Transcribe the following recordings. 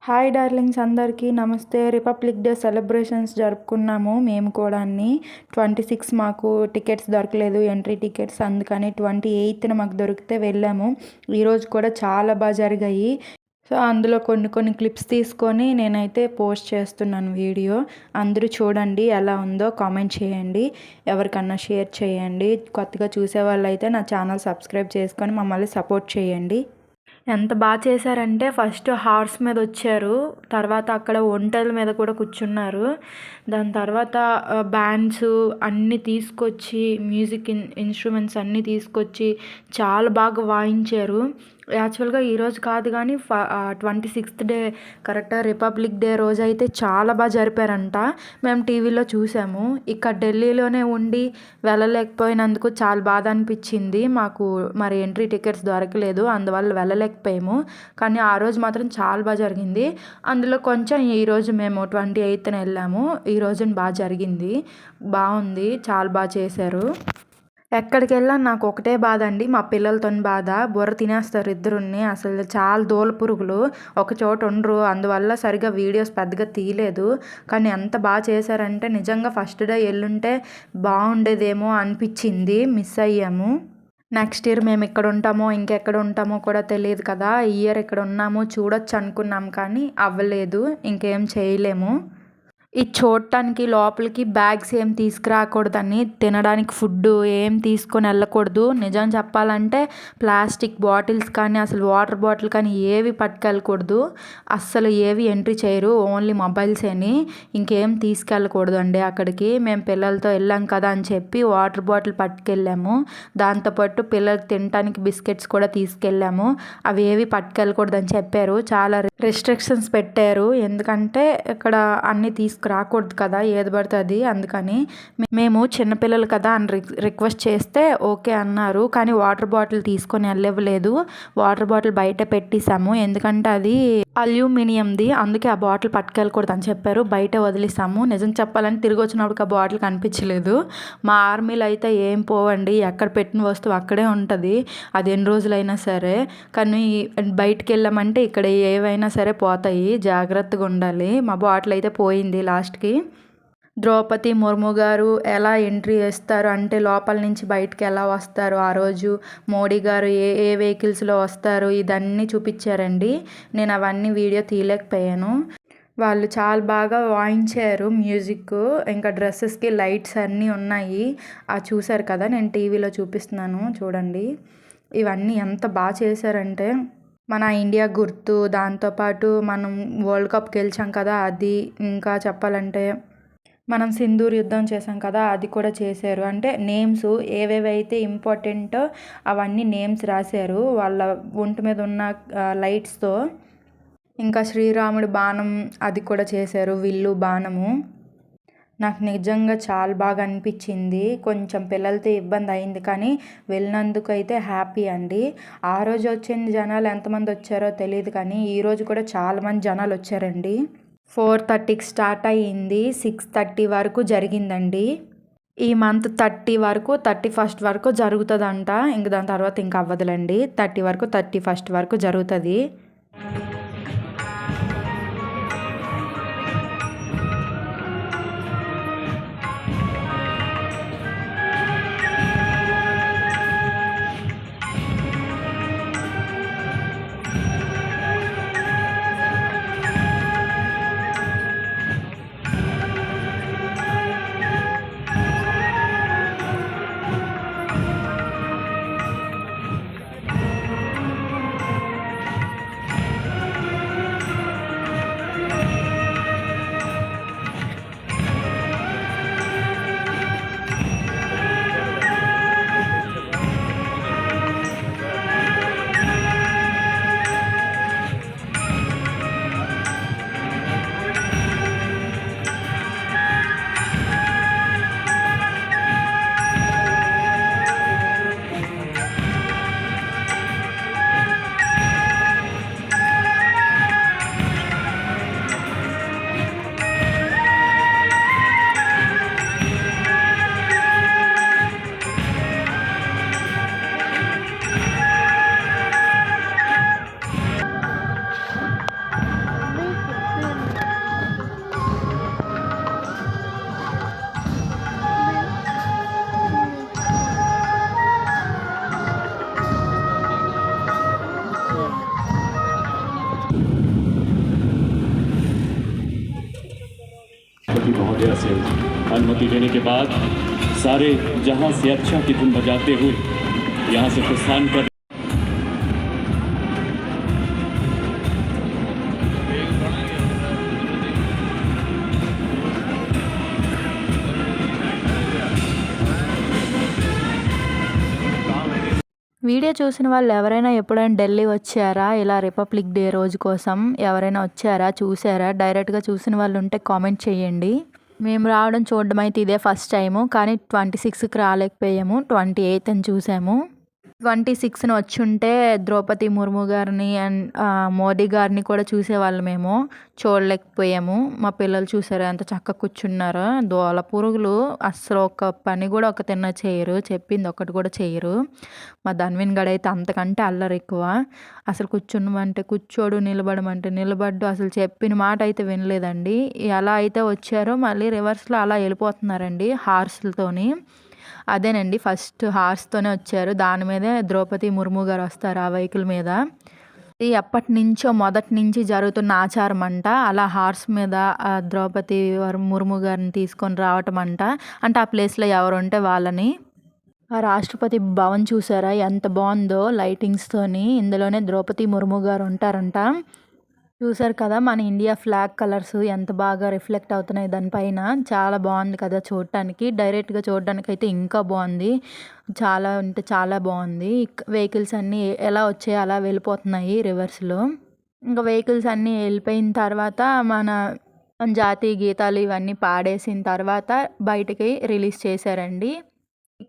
Hi darlings, అందరికీ నమస్తే. Republic day celebrations జరుపుకున్నాము మేము కూడా. 26 మాకు టికెట్స్ దొరకలేదు, ఎంట్రీ టికెట్స్. అందుకని 28న మాకు దొరికితే వెళ్ళాము. ఈరోజు కూడా చాలా బాగా జరిగాయి. సో అందులో కొన్ని క్లిప్స్ తీసుకొని నేనైతే పోస్ట్ చేస్తున్నాను వీడియో. అందరూ చూడండి, ఎలా ఉందో కామెంట్ చేయండి, ఎవరికన్నా షేర్ చేయండి. కొత్తగా చూసే వాళ్ళు అయితే నా ఛానల్ సబ్స్క్రైబ్ చేసుకొని మమ్మల్ని సపోర్ట్ చేయండి. ఎంత బాగా చేశారంటే ఫస్ట్ హార్స్ మీద వచ్చారు, తర్వాత అక్కడ ఒంటెల మీద కూడా కూర్చున్నారు. దాని తర్వాత బ్యాండ్స్ అన్నీ తీసుకొచ్చి, మ్యూజిక్ ఇన్స్ట్రుమెంట్స్ అన్నీ తీసుకొచ్చి చాలా బాగా వాయించారు. యాక్చువల్గా ఈరోజు కాదు కానీ 26th డే కరెక్ట్గా రిపబ్లిక్ డే రోజు అయితే చాలా బాగా జరిపారంట. మేము టీవీలో చూసాము. ఇక్కడ ఢిల్లీలోనే ఉండి వెళ్ళలేకపోయినందుకు చాలా బాధ అనిపించింది మాకు. మరి ఎంట్రీ టికెట్స్ దొరకలేదు, అందువల్ల వెళ్ళలేకపోయాము. కానీ ఆ రోజు మాత్రం చాలా బాగా జరిగింది. అందులో కొంచెం ఈరోజు మేము 28న వెళ్ళాము. ఈ రోజున బాగా జరిగింది, బాగుంది, చాలా బాగా చేశారు. ఎక్కడికి వెళ్ళా నాకు ఒకటే బాధ అండి, మా పిల్లలతో బాధ. బుర్ర తినేస్తారు ఇద్దరుని, అసలు చాలా దూల పురుగులు, ఒక చోట ఉండరు. అందువల్ల సరిగా వీడియోస్ పెద్దగా తీయలేదు. కానీ ఎంత బాగా చేశారంటే నిజంగా ఫస్ట్ డే వెళ్ళుంటే బాగుండేదేమో అనిపించింది. మిస్ అయ్యాము. నెక్స్ట్ ఇయర్ మేము ఇక్కడ ఉంటామో ఇంకెక్కడ ఉంటామో కూడా తెలియదు కదా. ఈ ఇయర్ ఇక్కడ ఉన్నాము, చూడొచ్చు అనుకున్నాం కానీ అవ్వలేదు. ఇంకేం చేయలేము. ఇది చూడటానికి లోపలికి బ్యాగ్స్ ఏం తీసుకురాకూడదని, తినడానికి ఫుడ్ ఏం తీసుకొని వెళ్ళకూడదు. నిజం చెప్పాలంటే ప్లాస్టిక్ బాటిల్స్ కానీ, అసలు వాటర్ బాటిల్ కానీ ఏవి పట్టుకెళ్ళకూడదు. అస్సలు ఏవి ఎంట్రీ చేయరు, ఓన్లీ మొబైల్సేని. ఇంకేం తీసుకెళ్ళకూడదు అండి అక్కడికి. మేము పిల్లలతో వెళ్ళాం కదా అని చెప్పి వాటర్ బాటిల్ పట్టుకెళ్ళాము. దాంతోపాటు పిల్లలకి తినడానికి బిస్కెట్స్ కూడా తీసుకెళ్ళాము. అవి ఏవి పట్టుకెళ్ళకూడదు అని చెప్పారు. చాలా రెస్ట్రిక్షన్స్ పెట్టారు, ఎందుకంటే ఇక్కడ అన్నీ రాకూడదు కదా, ఏది పడితే అది. అందుకని మేము చిన్నపిల్లలు కదా అని రిక్వెస్ట్ చేస్తే ఓకే అన్నారు. కానీ వాటర్ బాటిల్ తీసుకొని వెళ్ళలేదు. వాటర్ బాటిల్ బయట పెట్టేసాము, ఎందుకంటే అది అల్యూమినియంది, అందుకే ఆ బాటిల్ పట్టుకెళ్ళకూడదు అని చెప్పారు. బయట వదిలేసాము. నిజం చెప్పాలంటే తిరిగి వచ్చినప్పుడు ఆ బాటిల్ కనిపించలేదు. మా ఆర్మీలో అయితే ఏం పోవండి, ఎక్కడ పెట్టిన వస్తువు అక్కడే ఉంటుంది, అది ఎన్ని రోజులైనా సరే. కానీ బయటికి వెళ్ళామంటే ఇక్కడ ఏవైనా సరే పోతాయి, జాగ్రత్తగా ఉండాలి. మా బాటిల్ అయితే పోయింది లాస్ట్కి. ద్రౌపది ముర్ము గారు ఎలా ఎంట్రీ చేస్తారు అంటే లోపల నుంచి బయటకు ఎలా వస్తారు, ఆ రోజు మోడీ గారు ఏ ఏ వెహికల్స్లో వస్తారు, ఇదన్నీ చూపించారండి. నేను అవన్నీ వీడియో తీయలేకపోయాను. వాళ్ళు చాలా బాగా వాయించారు మ్యూజిక్. ఇంకా డ్రెస్సెస్కి లైట్స్ అన్నీ ఉన్నాయి, చూసారు కదా, నేను టీవీలో చూపిస్తున్నాను చూడండి. ఇవన్నీ ఎంత బాగా చేశారంటే మన ఇండియా గుర్తు, దాంతోపాటు మనం వరల్డ్ కప్ గెలిచాం కదా అది, ఇంకా చెప్పాలంటే మనం సింధూర్ యుద్ధం చేసాం కదా అది కూడా చేశారు. అంటే నేమ్స్ ఏవేవైతే ఇంపార్టెంటో అవన్నీ నేమ్స్ రాశారు వాళ్ళ ఒంటి మీద ఉన్న లైట్స్తో. ఇంకా శ్రీరాముడు బాణం అది కూడా చేశారు, విల్లు బాణము. నాకు నిజంగా చాలా బాగా అనిపించింది. కొంచెం పిల్లలతో ఇబ్బంది అయింది కానీ వెళ్ళినందుకు అయితే హ్యాపీ అండి. ఆ రోజు వచ్చిన జనాలు ఎంతమంది వచ్చారో తెలియదు కానీ ఈరోజు కూడా చాలామంది జనాలు వచ్చారండి. 4:30కి స్టార్ట్ అయ్యింది, 6:30 వరకు జరిగిందండి. ఈ మంత్ 30 వరకు, 31st వరకు జరుగుతుందంట. ఇంక దాని తర్వాత ఇంకా అవ్వదులండి. 30 వరకు, 31st వరకు జరుగుతుంది. राष्ट्रपति महोदया से अनुमति लेने के बाद सारे जहां से अच्छा की धुन बजाते हुए यहां से प्रस्थान कर వీడియో చూసిన వాళ్ళు ఎవరైనా ఎప్పుడైనా ఢిల్లీ వచ్చారా ఇలా రిపబ్లిక్ డే రోజు కోసం ఎవరైనా వచ్చారా చూసారా డైరెక్ట్గా చూసిన వాళ్ళు ఉంటే కామెంట్ చేయండి. మేము రావడం చూడడం అయితే ఇదే ఫస్ట్ టైము, కానీ 26కి రాలేకపోయాము, 28 అని చూసాము. 26న వచ్చుంటే ద్రౌపది ముర్ము గారిని అండ్ మోదీ గారిని కూడా చూసేవాళ్ళు, మేము చూడలేకపోయాము. మా పిల్లలు చూసారు ఎంత చక్కగా కూర్చున్నారో. దోల పురుగులు అస్సలు ఒక పని కూడా ఒక తిన్న చేయరు, చెప్పింది ఒకటి కూడా చేయరు. మా ధన్విన్ గడ అయితే అంతకంటే అల్లరి ఎక్కువ. అసలు కూర్చున్నమంటే కూర్చోడు, నిలబడమంటే నిలబడ్డు, అసలు చెప్పిన మాట అయితే వినలేదండి. ఎలా అయితే వచ్చారో మళ్ళీ రివర్స్లో అలా వెళ్ళిపోతున్నారండి హార్స్లతోని. అదేనండి ఫస్ట్ హార్స్తోనే వచ్చారు, దాని మీదే ద్రౌపది ముర్ము గారు వస్తారు ఆ వెహికల్ మీద. ఇది ఎప్పటి నుంచో మొదటి నుంచి జరుగుతున్న ఆచారం అంట, అలా హార్స్ మీద ద్రౌపది ముర్ము గారిని తీసుకొని రావటం అంట. అంటే ఆ ప్లేస్లో ఎవరు ఉంటే వాళ్ళని. ఆ రాష్ట్రపతి భవన్ చూసారా ఎంత బాగుందో లైటింగ్స్తోని, ఇందులోనే ద్రౌపది ముర్ము గారు ఉంటారంట. చూసారు కదా మన ఇండియా ఫ్లాగ్ కలర్స్ ఎంత బాగా రిఫ్లెక్ట్ అవుతున్నాయి దానిపైన, చాలా బాగుంది కదా చూడటానికి. డైరెక్ట్గా చూడడానికి అయితే ఇంకా బాగుంది, చాలా అంటే చాలా బాగుంది. వెహికల్స్ అన్నీ ఎలా వచ్చాయో అలా వెళ్ళిపోతున్నాయి రివర్స్లో. ఇంకా వెహికల్స్ అన్నీ వెళ్ళిపోయిన తర్వాత మన జాతీయ గీతాలు ఇవన్నీ పాడేసిన తర్వాత బయటికి రిలీజ్ చేశారండి.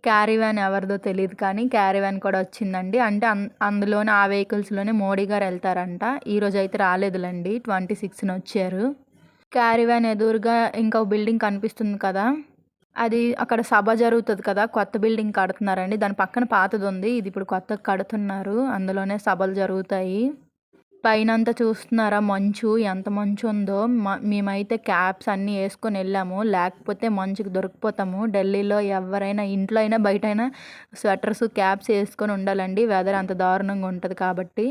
క్యారీవ్యాన్ ఎవరిదో తెలియదు, కానీ క్యారీవ్యాన్ కూడా వచ్చిందండి. అంటే అందులోనే ఆ వెహికల్స్లోనే మోడీ గారు వెళ్తారంట. ఈరోజు అయితే రాలేదులండి, 26న వచ్చారు. క్యారీవ్యాన్ ఎదురుగా ఇంకో బిల్డింగ్ కనిపిస్తుంది కదా, అది అక్కడ సభ జరుగుతుంది కదా, కొత్త బిల్డింగ్ కడుతున్నారండి. దాని పక్కన పాతది ఉంది, ఇది ఇప్పుడు కొత్తగా కడుతున్నారు, అందులోనే సభలు జరుగుతాయి. పైనంతా చూస్తున్నారా మంచు, ఎంత మంచు ఉందో. మేమైతే క్యాప్స్ అన్నీ వేసుకొని వెళ్ళాము, లేకపోతే మంచుకి దొరికిపోతాము. ఢిల్లీలో ఎవరైనా ఇంట్లో అయినా బయట అయినా స్వెటర్స్ క్యాప్స్ వేసుకొని ఉండాలండి, వెదర్ అంత దారుణంగా ఉంటుంది కాబట్టి.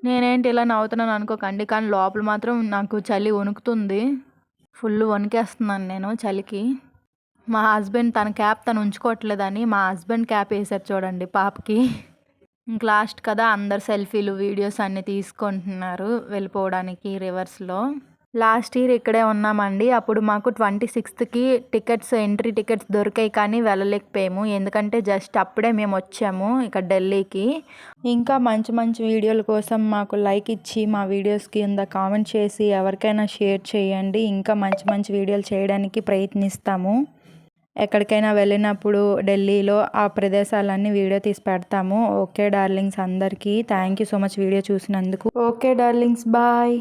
నేనేంటి ఇలా నవ్వుతున్నాను అనుకోకండి, కానీ లోపల మాత్రం నాకు చలి వణుకుతుంది, ఫుల్ వణికేస్తున్నాను నేను చలికి. మా హస్బెండ్ తన క్యాప్ తను ఉంచుకోవట్లేదని మా హస్బెండ్ క్యాప్ వేసారు చూడండి పాపకి. ఇంక లాస్ట్ కదా అందరు సెల్ఫీలు వీడియోస్ అన్నీ తీసుకుంటున్నారు వెళ్ళిపోవడానికి రివర్స్లో. లాస్ట్ ఇయర్ ఇక్కడే ఉన్నామండి, అప్పుడు మాకు 26కి టికెట్స్ ఎంట్రీ టికెట్స్ దొరికాయి, కానీ వెళ్ళలేకపోయాము, ఎందుకంటే జస్ట్ అప్పుడే మేము వచ్చాము ఇక్కడ ఢిల్లీకి. ఇంకా మంచి మంచి వీడియోల కోసం మాకు లైక్ ఇచ్చి మా వీడియోస్ కింద కామెంట్ చేసి ఎవరికైనా షేర్ చేయండి. ఇంకా మంచి మంచి వీడియోలు చేయడానికి ప్రయత్నిస్తాము. ఎక్కడికైనా వెళ్ళినప్పుడు ఢిల్లీలో ఆ ప్రదేశాలన్నీ వీడియో తీసి పెడతాము. ఓకే డార్లింగ్స్, అందరికీ thank you so much video చూసినందుకు. Okay darlings, bye.